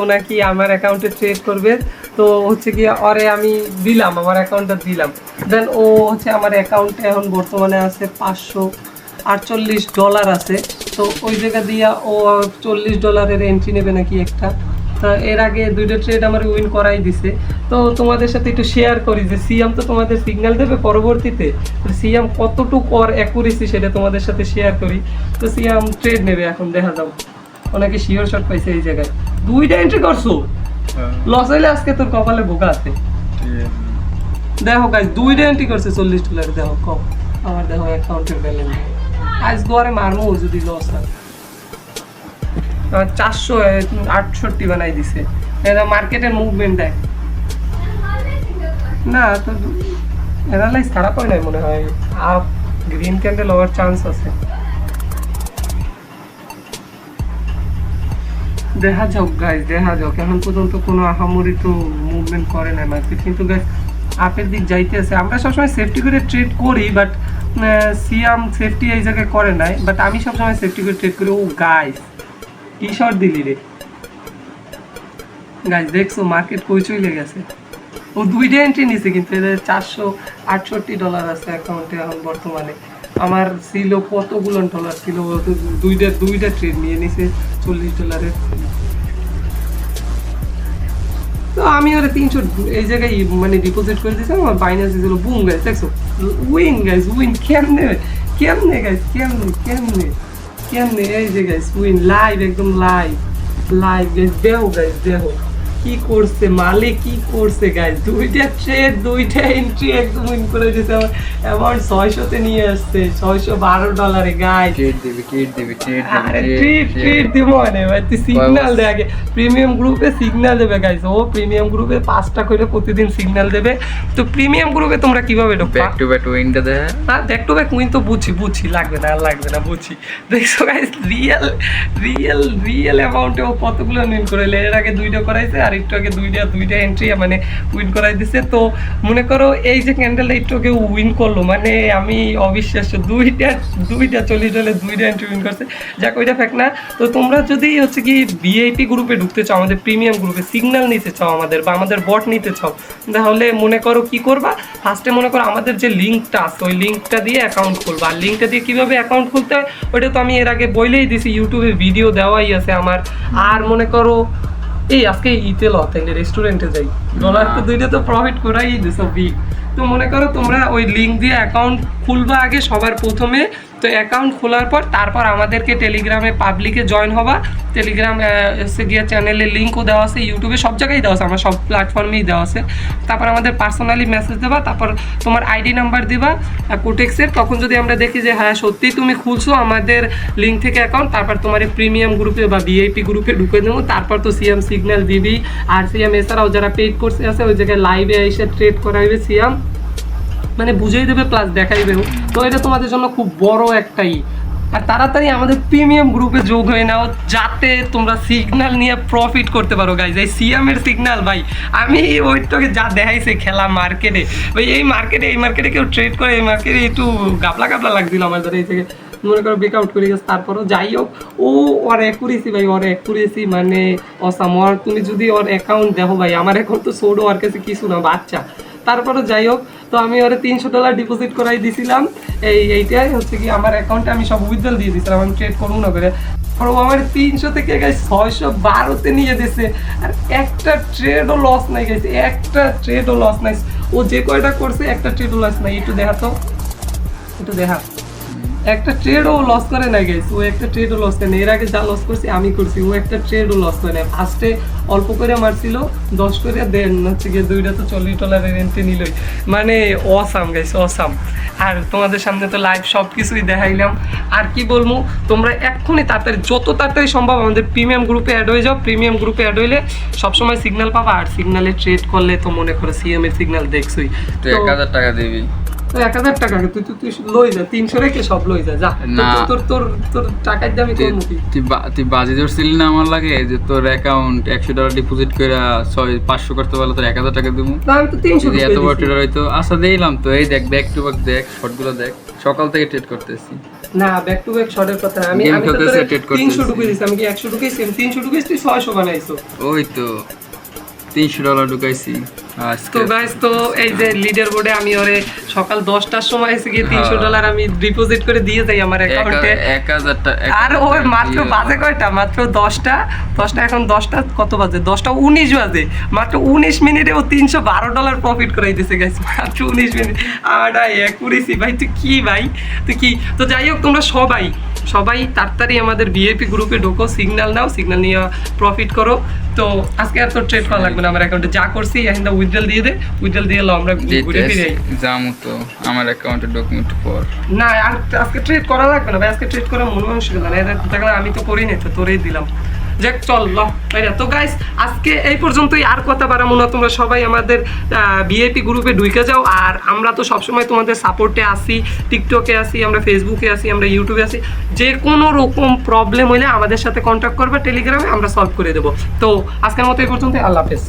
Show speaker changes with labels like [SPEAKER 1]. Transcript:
[SPEAKER 1] ও নাকি আমার অ্যাকাউন্টে ট্রেড করবে। তো হচ্ছে কি ওরে আমি দিলাম, আমার অ্যাকাউন্টটা দিলাম। দেন ও হচ্ছে আমার অ্যাকাউন্টে এখন বর্তমানে আছে $548 আছে। তো ওই জায়গা দিয়া ও $40 এন্ট্রি নেবে নাকি একটা। তা এর আগে 2টা ট্রেড আমার উইন করাই দিছে। তো তোমাদের সাথে একটু শেয়ার করি যে সিয়াম তো তোমাদের সিগন্যাল দেবে পরবর্তীতে, সিয়াম কতটুকু ওর অ্যাকুরেসি সেটা তোমাদের সাথে শেয়ার করি। তো সিয়াম ট্রেড নেবে, এখন দেখা যাও। ওনাকে শিওর শট পাইছে এই জায়গায়। 2টা এন্ট্রি করছো, লস হইলে আজকে তোর কপালে বোকা আছে। দেখো গাইস 2টা এন্ট্রি করছে $40। দেখো কম, আমার দেখো অ্যাকাউন্টের ব্যালেন্স আজ গোয়ারে মারমু যদি লস হয়। 468 বানাই দিছে। এটা মার্কেটের মুভমেন্ট দেখ না, তো অ্যানালাইজ খারাপ হয় নাই মনে হয়। আপ গ্রিন ক্যান্ডেল হওয়ার চান্স আছে, দেখা যাক গাইস, দেখা যাক। এখন পর্যন্ত কোনো আহামরি তো মুভমেন্ট করে না মার্কেট, কিন্তু গাইস আপের দিক যাইতে আছে। আমরা সবসময় সেফটি করে ট্রেড করি, বাট সিয়াম সেফটি এই জায়গায় করে নাই, বাট আমি সবসময় সেফটি করে ট্রেড করি। ও গাইস কি শর্ট দিলি রে গাইস, দেখছো মার্কেট কই চলে গেছে। ও 2টা এন্ট্রি নিছে, কিন্তু এদের $468 আছে অ্যাকাউন্টে এখন বর্তমানে। আমার ছিল কতগুলো ডলার ছিল, দুইটা ট্রেড নিয়ে নিছে $40। তো আমি ওরা 300 এই জায়গায় মানে ডিপোজিট করে দিয়েছি। আমার বাইন্যান্স ছিল বুম গাইস, দেখছো উইন গাইস, উইন কেমনে কেমনে গাইস, কেমনে কেমনে কেমনে এই যে গাইস উইন লাইভ, একদম লাইভ লাইভ গাইস। দেখো গাইস, দেখো কি করছে মালিক, কি করছে গাইস। 2টা ট্রেড 2টা এন্ট্রি একদম উইন করে দিয়েছে। আমার অ্যামাউন্ট 600 তে নিয়ে আসছে, $612 গাইস।
[SPEAKER 2] ট্রেড দিবি
[SPEAKER 1] আরে ট্রেড দিব মানে ভাই, তুই সিগন্যাল দে আগে। প্রিমিয়াম গ্রুপে সিগন্যাল দেবে গাইস, ও প্রিমিয়াম গ্রুপে 5টা করে প্রতিদিন সিগন্যাল দেবে। তো প্রিমিয়াম গ্রুপে তোমরা কিভাবে ঢুকবে?
[SPEAKER 2] ব্যাক টু ব্যাক উইনটা দে।
[SPEAKER 1] হ্যাঁ ব্যাক টু ব্যাক উইন তো বুঝি লাগবে না, লাগবে না, বুঝি। দেখছো গাইস রিয়েল অ্যামাউন্টে ও কতগুলো উইন করে। এর আগে 2টা করাইছে, আর একটু আগে 2টা এন্ট্রি মানে উইন করাই দিছে। তো মনে করো এই যে ক্যান্ডেলটা একটু আগে উইন করলো, মানে আমি অবিশ্বাস্য। 2টা $40 2টা এন্ট্রি উইন করছে। যাক ওইটা ফ্যাক্ট না। তো তোমরা যদি হচ্ছে কি ভিআইপি গ্রুপে ঢুকতে চাও, আমাদের প্রিমিয়াম গ্রুপে সিগন্যাল নিতে চাও আমাদের, বা আমাদের বট নিতে চাও, তাহলে মনে করো কি করবা, ফার্স্টে মনে করো আমাদের যে লিঙ্কটা আছে ওই লিঙ্কটা দিয়ে অ্যাকাউন্ট খুলবা। আর লিঙ্কটা দিয়ে কীভাবে অ্যাকাউন্ট খুলতে হয় ওইটা তো আমি এর আগে বলেই দিছি, ইউটিউবে ভিডিও দেওয়াই আছে আমার। আর মনে করো এই আজকে ইতে তাইলে রেস্টুরেন্টে যাই, ডলার তো 2টা তো প্রফিট করাই দিছো বিগ। তো মনে করো তোমরা ওই লিঙ্ক দিয়ে অ্যাকাউন্ট খুলবা আগে সবার প্রথমে। তো অ্যাকাউন্ট খোলার পর তারপর আমাদেরকে টেলিগ্রামে পাবলিকে জয়েন হবা। টেলিগ্রাম এসে গিয়ে চ্যানেলের লিঙ্কও দেওয়া আছে, ইউটিউবে সব জায়গায় দেওয়া আছে, আমার সব প্ল্যাটফর্মেই দেওয়া আছে। তারপর আমাদের পার্সোনালি মেসেজ দেবা, তারপর তোমার আইডি নাম্বার দিবা কোটেক্সের। তখন যদি আমরা দেখি যে হ্যাঁ সত্যিই তুমি খুলছো আমাদের লিঙ্ক থেকে অ্যাকাউন্ট, তারপর তোমার এই প্রিমিয়াম গ্রুপে বা ভিআইপি গ্রুপে ঢুকে দেবো। তারপর তো সিএম সিগন্যাল দিবি। আর সিএম এছাড়াও যারা পেইড কোর্স আছে ওই জায়গায় লাইভে এসে ট্রেড করাইবে সিএম, মানে বুঝিয়ে দেবে প্লাস দেখাইবেও। তো এটা তোমাদের জন্য খুব বড় একটাই। আর তাড়াতাড়ি আমাদের প্রিমিয়াম গ্রুপে যোগ হয়ে নাও, যাতে তোমরা সিগন্যাল নিয়ে প্রফিট করতে পারো গাইজ। এই সিএমের সিগন্যাল ভাই, আমি ওইটাকে যা দেখাইছে খেলা মার্কেটে ভাই, এই মার্কেটে কেউ ট্রেড করে, এই মার্কেটে একটু গাবলা লাগছিল আমার ধরে এই থেকে মনে করো ব্রেকআউট করে গেছে। তারপরও যাই হোক ওর অ্যাকুরেসি ভাই, ওর অ্যাকুরেসি মানে অসাম। ওর তুমি যদি ওর অ্যাকাউন্ট দেখো ভাই, আমার অ্যাকাউন্ট তো ছোটো, ওর কাছে কিছু না, বাচ্চা। তারপরও যাই হোক, তো আমি ওরে $300 ডিপোজিট করাই দিয়েছিলাম। এইটাই হচ্ছে কি আমার অ্যাকাউন্টে আমি সব উইথড্রল দিয়ে দিয়েছিলাম, আমি ট্রেড করবো না করে। ও আমার 300 থেকে গেছে 612-তে নিয়ে দিয়েছে। আর একটা ট্রেডও লস নাই গেছে, একটা ট্রেডও লস নাই। ও যে কয়টা করছে একটা ট্রেডও লস নাই। একটু দেখা একটা ট্রেডও লস করে না গেছে, ও একটা ট্রেডও লস করে না। এর আগে যা লস করছি আমি করছি, ও একটা ট্রেডও লস করে না। ফার্স্টে অল্প করে মারছিল 10 করে, দেন হচ্ছে গিয়ে 2টা তো $40 এন্ট্রি নিলই। মানে অসাম গাইস, অসাম। আর তোমাদের সামনে তো লাইভ সব কিছুই দেখাইলাম। আর কি বলবো, তোমরা এক্ষুনি তাড়াতাড়ি, যত তাড়াতাড়ি সম্ভব আমাদের প্রিমিয়াম গ্রুপে অ্যাড হয়ে যাও। প্রিমিয়াম গ্রুপে অ্যাড হইলে সবসময় সিগন্যাল পাবা। আর সিগন্যালে ট্রেড করলে তো মনে করো সিএম এর সিগন্যাল দেখছোই।
[SPEAKER 2] তো 1000 টাকা দিবি,
[SPEAKER 1] 1000 টাকা তুই লই যা, 300 রেখে সব লই যা। তোর টাকার দামই কম।
[SPEAKER 2] তুই বাজি ধরছিলি না আমার লাগে যে তোর অ্যাকাউন্ট $100 ডিপোজিট করে 500 করতে পারলে তোর 1000 টাকা দিব।
[SPEAKER 1] আমি তো 300
[SPEAKER 2] এত বড় ট্রেডার হয়তো আশা দিলাম। তো এই দেখ ব্যাক টু ব্যাক দেখ, শর্টগুলো দেখ। সকাল থেকে ট্রেড করতেছি।
[SPEAKER 1] না ব্যাক টু ব্যাক শটের কথা না। আমি
[SPEAKER 2] Game
[SPEAKER 1] আমি তো
[SPEAKER 2] খেলতেছে,
[SPEAKER 1] তোরে
[SPEAKER 2] trade
[SPEAKER 1] 300
[SPEAKER 2] করতেছি।
[SPEAKER 1] ঢুকিয়ে দিছি, আমি কি 100 ঢুকাইছি? আমি 300 ঢুকাইছি, তুই 600 বানাইছো।
[SPEAKER 2] ওই তো $300 ঢুকাইছি আজকে।
[SPEAKER 1] তো গাইস, তো এই যে লিডার বোর্ডে আমি ওরে সকাল 10টার সময় এসে গিয়ে $300 আমি ডিপোজিট করে দিয়ে যাই আমার অ্যাকাউন্টে।
[SPEAKER 2] 1000 টাকা।
[SPEAKER 1] আর ওই মাত্র বাজে কয়টা? মাত্র 10টা এখন 10টা কত বাজে? 10টা 19 বাজে। মাত্র 19 মিনিটে ও $312 প্রফিট করাই দিছে গাইস, মাত্র 19 মিনিট। আডা একুরেসি ভাই, তুই কি ভাই, তুই কি? তো যাই হোক, তোমরা সবাই তাড়াতাড়ি আমাদের ভিআইপি গ্রুপে ঢোকো, সিগন্যাল নাও, সিগন্যাল নিয়ে প্রফিট করো। তো আজকে আর তো ট্রেড করা লাগবে না, আমার অ্যাকাউন্টে যা করছি এখন উইথড্রল দিয়ে দে, উইথড্রল দিয়ে এলো, আমরা ঘুরে ফিরে যাই।
[SPEAKER 2] যামু তো আমার অ্যাকাউন্টে ডকুমেন্ট পর।
[SPEAKER 1] না আর আজকে ট্রেড করা লাগবে না ভাই, আজকে ট্রেড করা মনে অসুবিধা না, এটা দেখলাম আমি তো করি নাই, তো তোরেই দিলাম। যাক চল ল ভাইরা। তো গাইস, আজকে এই পর্যন্তই, আর কথা বাড়াবো না। তোমরা সবাই আমাদের ভিআইপি গ্রুপে ঢুকে যাও। আর আমরা তো সবসময় তোমাদের সাপোর্টে আসি, টিকটকে আসি, আমরা ফেসবুকে আসি, আমরা ইউটিউবে আসি। যে কোনো রকম প্রবলেম হলে আমাদের সাথে কন্ট্যাক্ট করবে টেলিগ্রামে, আমরা সলভ করে দেবো। তো আজকের মতো এই পর্যন্ত, আল্লাহ হাফেজ।